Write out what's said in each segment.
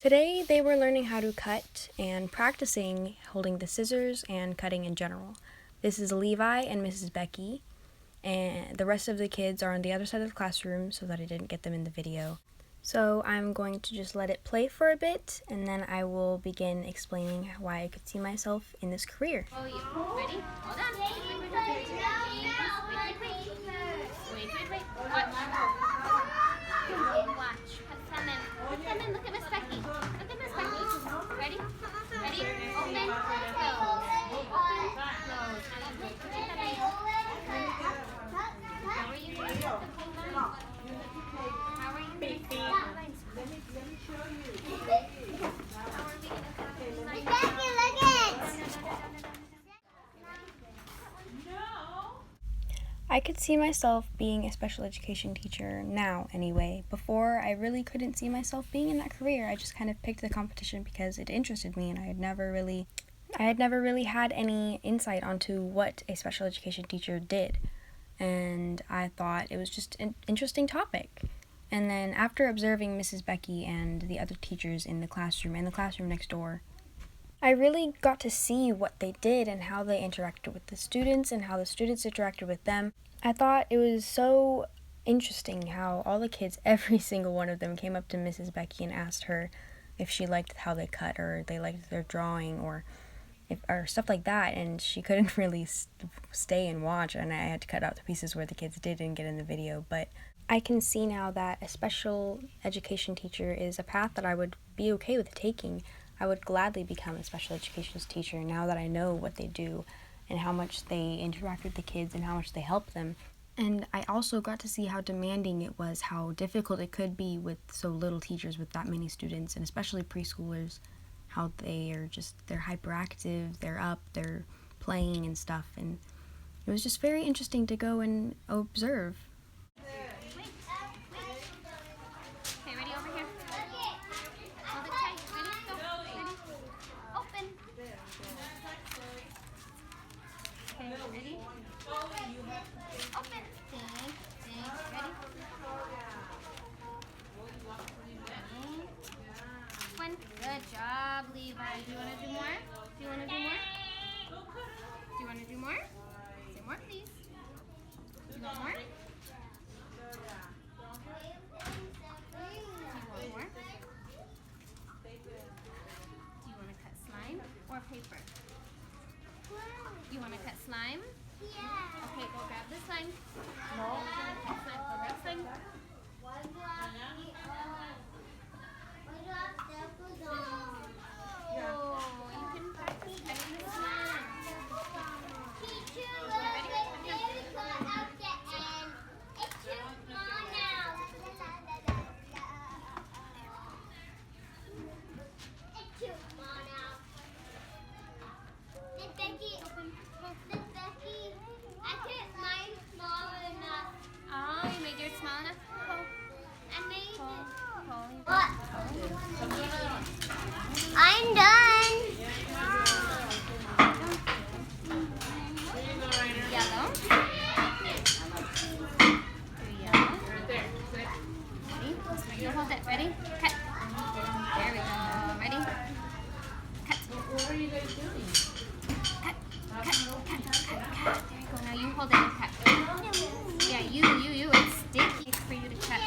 Today they were learning how to cut and practicing holding the scissors and cutting in general. This is Levi and Mrs. Becky, and the rest of the kids are on the other side of the classroom so that I didn't get them in the video. So I'm going to just let it play for a bit, and then I will begin explaining why I could see myself in this career. Oh, you ready? Hold on. Wait. Watch. Put them in. Look at Miss Becky. Ready? Open. Close. How are you going to cut the paper? How are you going to cut the lines? Let me show you. How are we going to cut the lines? Becky, look at it. I could see myself being a special education teacher now anyway. Before, I really couldn't see myself being in that career. I just kind of picked the competition because it interested me, and I had never really had any insight onto what a special education teacher did. And I thought it was just an interesting topic. And then after observing Mrs. Becky and the other teachers in the classroom and the classroom next door, I really got to see what they did and how they interacted with the students and how the students interacted with them. I thought it was so interesting how all the kids, every single one of them, came up to Mrs. Becky and asked her if she liked how they cut or they liked their drawing or stuff like that, and she couldn't really stay and watch, and I had to cut out the pieces where the kids didn't get in the video. But I can see now that a special education teacher is a path that I would be okay with taking. I would gladly become a special education teacher now that I know what they do and how much they interact with the kids and how much they help them. And I also got to see how demanding it was, how difficult it could be with so little teachers with that many students, and especially preschoolers, how they're hyperactive, they're up, they're playing and stuff. And it was just very interesting to go and observe. Okay, ready over here? Hold it tight. Ready? Go. Ready? Open. Okay, ready? Open. Think. Ready? One. Good job, Levi. Do you want to do more? Do you want to do more? Say more, please. Do you want more? Do you want more? Do you want to cut slime or paper? You want to cut slime? Yeah. Okay, go grab the slime. No. Go grab slime. Oh, you can practice cutting the slime. Teacher, look, the baby cut out the end. It's too small now. It's too small now. Miss Becky, I couldn't mine small enough. Oh, you made yours small enough? I made it. What? What? I'm done. Yellow. Ready? You hold it. Ready? Cut. There we go. Ready? Cut. What are you guys doing? Cut. There you go. Now you hold it and cut. Yeah, you. It's sticky. It's for you to cut.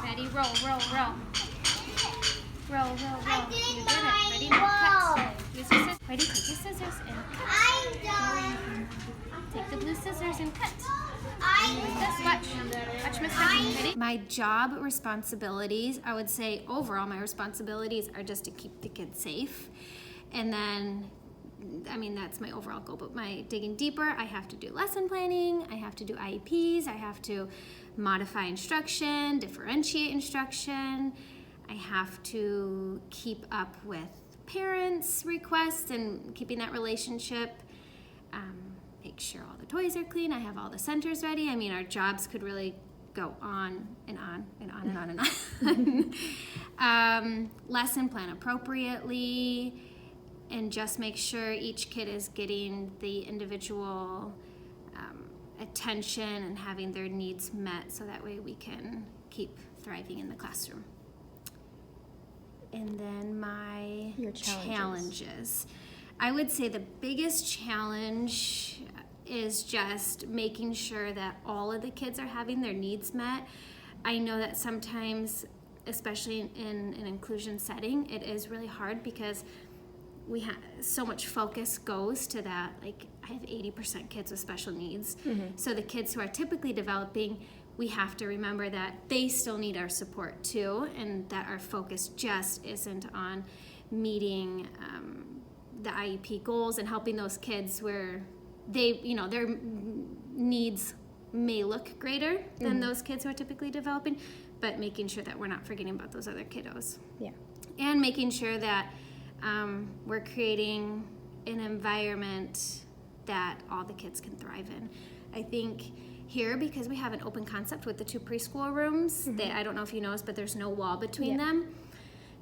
Ready? Roll. Roll. I did You did it. mine. Ready? Now cut. Roll. Use your scissors. Ready? Take your scissors and cut. I'm done. Take the blue scissors and cut. I'm Just watch Miss Becky. Ready? My job responsibilities, I would say overall my responsibilities are just to keep the kids safe. And then, that's my overall goal. But my digging deeper, I have to do lesson planning, I have to do IEPs, I have to modify instruction, differentiate instruction. I have to keep up with parents' requests and keeping that relationship. Make sure all the toys are clean. I have all the centers ready. Our jobs could really go on and on and on and on and on. Lesson plan appropriately and just make sure each kid is getting the individual attention and having their needs met so that way we can keep thriving in the classroom. And then Your challenges. I would say the biggest challenge is just making sure that all of the kids are having their needs met. I know that sometimes, especially in an inclusion setting, it is really hard because we have so much focus goes to that. Like, I have 80% kids with special needs. So the kids who are typically developing, we have to remember that they still need our support too, and that our focus just isn't on meeting the IEP goals and helping those kids where they, their needs may look greater than those kids who are typically developing, but making sure that we're not forgetting about those other kiddos. Yeah. And making sure that we're creating an environment that all the kids can thrive in. I think here, because we have an open concept with the 2 preschool rooms, that I don't know if you noticed, but there's no wall between them.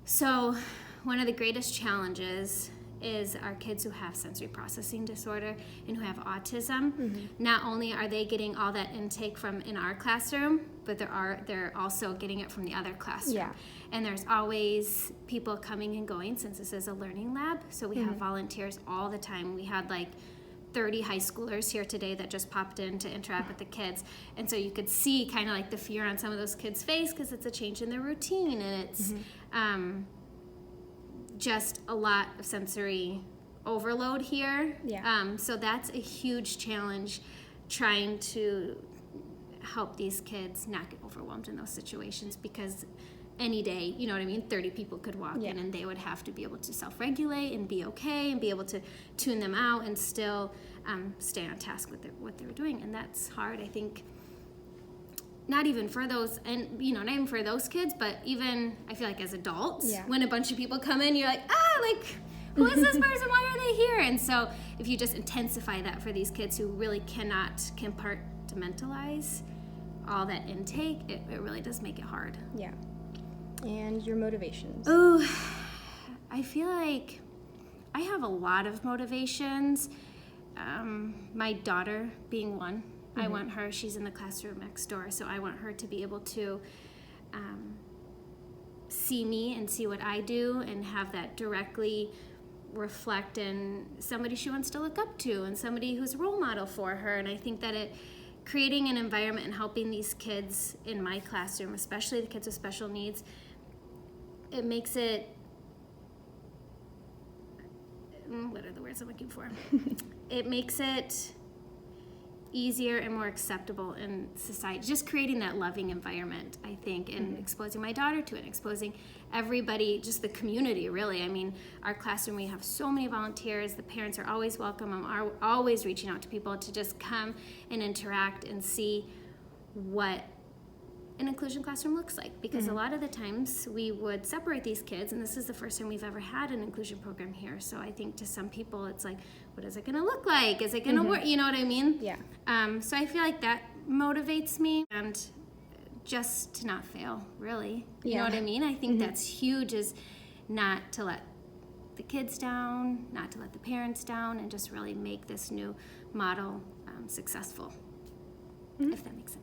So one of the greatest challenges is our kids who have sensory processing disorder and who have autism. Not only are they getting all that intake from in our classroom, but they're also getting it from the other classroom. Yeah. And there's always people coming and going, since this is a learning lab, so we have volunteers all the time. We had like 30 high schoolers here today that just popped in to interact with the kids, and so you could see kind of like the fear on some of those kids' face because it's a change in their routine, and it's just a lot of sensory overload here. Yeah. So that's a huge challenge, trying to help these kids not get overwhelmed in those situations, because any day, 30 people could walk in and they would have to be able to self-regulate and be okay and be able to tune them out and still stay on task with what they were doing. And that's hard, I think, not even for those, and not even for those kids, but even I feel like as adults, when a bunch of people come in, you're like, who is this person? Why are they here? And so if you just intensify that for these kids who really cannot compartmentalize all that intake, it really does make it hard. Yeah. And your motivations? Oh, I feel like I have a lot of motivations. My daughter being one. I want her, she's in the classroom next door, so I want her to be able to see me and see what I do and have that directly reflect in somebody she wants to look up to and somebody who's a role model for her. And I think that creating an environment and helping these kids in my classroom, especially the kids with special needs, it makes it, what are the words I'm looking for? It makes it easier and more acceptable in society. Just creating that loving environment, I think, and exposing my daughter to it, exposing everybody, just the community, really. I mean, our classroom, we have so many volunteers. The parents are always welcome. I'm always reaching out to people to just come and interact and see what an inclusion classroom looks like, because a lot of the times we would separate these kids, and this is the first time we've ever had an inclusion program here. So I think to some people it's like, what is it going to look like? Is it going to work? You know what I mean? Yeah. So I feel like that motivates me, and just to not fail, really. You know what I mean? I think that's huge, is not to let the kids down, not to let the parents down, and just really make this new model successful, if that makes sense.